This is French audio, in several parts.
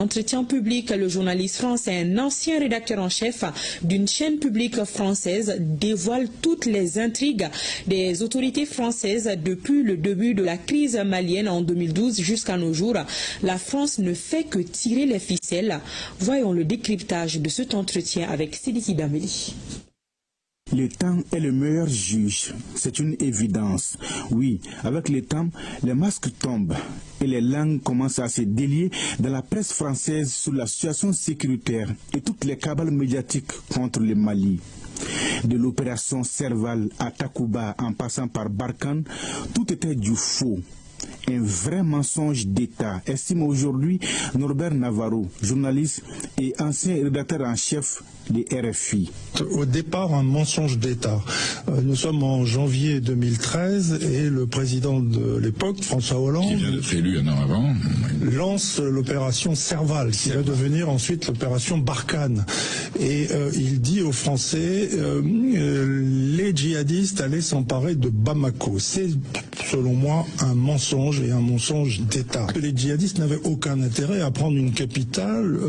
Entretien public, le journaliste français, un ancien rédacteur en chef d'une chaîne publique française, dévoile toutes les intrigues des autorités françaises depuis le début de la crise malienne en 2012 jusqu'à nos jours. La France ne fait que tirer les ficelles. Voyons le décryptage de cet entretien avec Sidiki Dameli. Le temps est le meilleur juge, c'est une évidence. Oui, avec le temps, les masques tombent et les langues commencent à se délier dans la presse française sur la situation sécuritaire et toutes les cabales médiatiques contre le Mali. De l'opération Serval à Takuba en passant par Barkhane, tout était du faux. Un vrai mensonge d'État, estime aujourd'hui Norbert Navarro, journaliste et ancien rédacteur en chef des RFI. Au départ, un mensonge d'État. Nous sommes en janvier 2013 et le président de l'époque, François Hollande, qui vient d'être élu un an avant, lance l'opération Serval, qui va devenir ensuite l'opération Barkhane. Et il dit aux Français, les djihadistes allaient s'emparer de Bamako. C'est, selon moi, un mensonge et un mensonge d'État. Les djihadistes n'avaient aucun intérêt à prendre une capitale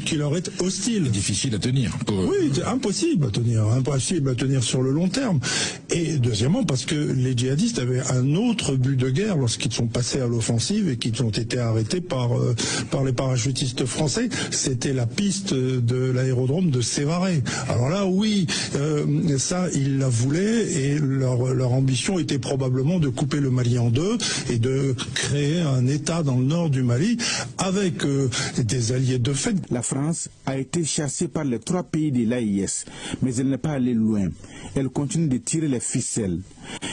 qui leur est hostile. Difficile à tenir. Oui, impossible à tenir sur le long terme. Et deuxièmement, parce que les djihadistes avaient un autre but de guerre lorsqu'ils sont passés à l'offensive et qu'ils ont été arrêtés par les parachutistes français. C'était la piste de l'aérodrome de Sévaré. Alors là, oui, ça, ils la voulaient et leur ambition était probablement de couper le Mali en deux et de créer un État dans le nord du Mali avec des alliés de fait. La France a été chassée par les 3 pays de l'AIS, mais elle n'est pas allée loin. Elle continue de tirer les ficelles.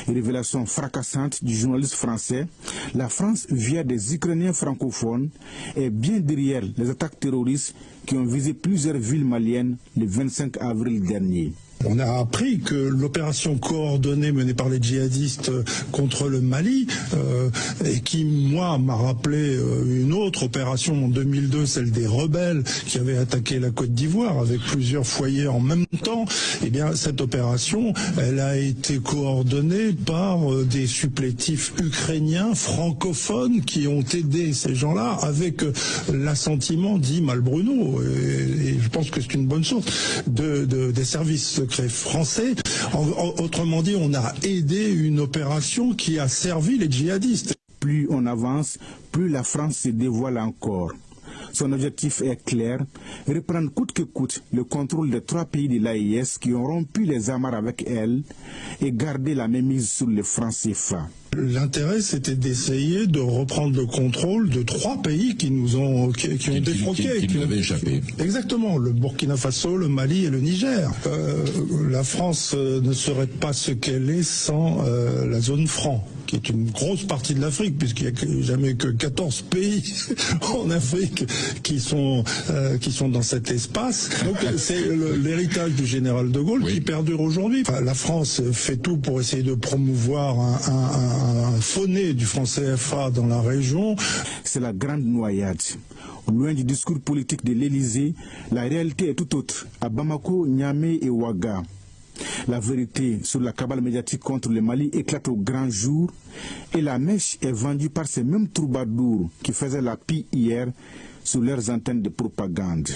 Révélation fracassante du journaliste français, la France, via des Ukrainiens francophones, est bien derrière les attaques terroristes qui ont visé plusieurs villes maliennes le 25 avril dernier. On a appris que l'opération coordonnée menée par les djihadistes contre le Mali, et qui, moi, m'a rappelé une autre opération en 2002, celle des rebelles qui avaient attaqué la Côte d'Ivoire avec plusieurs foyers en même temps, eh bien, cette opération, elle a été coordonnée par des supplétifs ukrainiens francophones qui ont aidé ces gens-là avec l'assentiment dit Malbruno. Et je pense que c'est une bonne source des services français. Autrement dit, on a aidé une opération qui a servi les djihadistes. Plus on avance, plus la France se dévoile encore. Son objectif est clair, reprendre coûte que coûte le contrôle des 3 pays de l'AIS qui ont rompu les amarres avec elle et garder la mainmise sur le franc CFA. L'intérêt, c'était d'essayer de reprendre le contrôle de 3 pays qui ont défroqué. Qui nous avaient échappé. Exactement, le Burkina Faso, le Mali et le Niger. La France ne serait pas ce qu'elle est sans la zone franc, qui est une grosse partie de l'Afrique, puisqu'il n'y a jamais que 14 pays en Afrique qui sont dans cet espace. Donc c'est l'héritage du général de Gaulle qui perdure aujourd'hui. Enfin, la France fait tout pour essayer de promouvoir un fauné du franc CFA dans la région. C'est la grande noyade. Loin du discours politique de l'Élysée, la réalité est tout autre à Bamako, Niamey et Ouaga. La vérité sur la cabale médiatique contre le Mali éclate au grand jour et la mèche est vendue par ces mêmes troubadours qui faisaient la pie hier sur leurs antennes de propagande.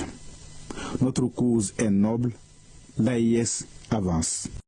Notre cause est noble, l'AIS avance.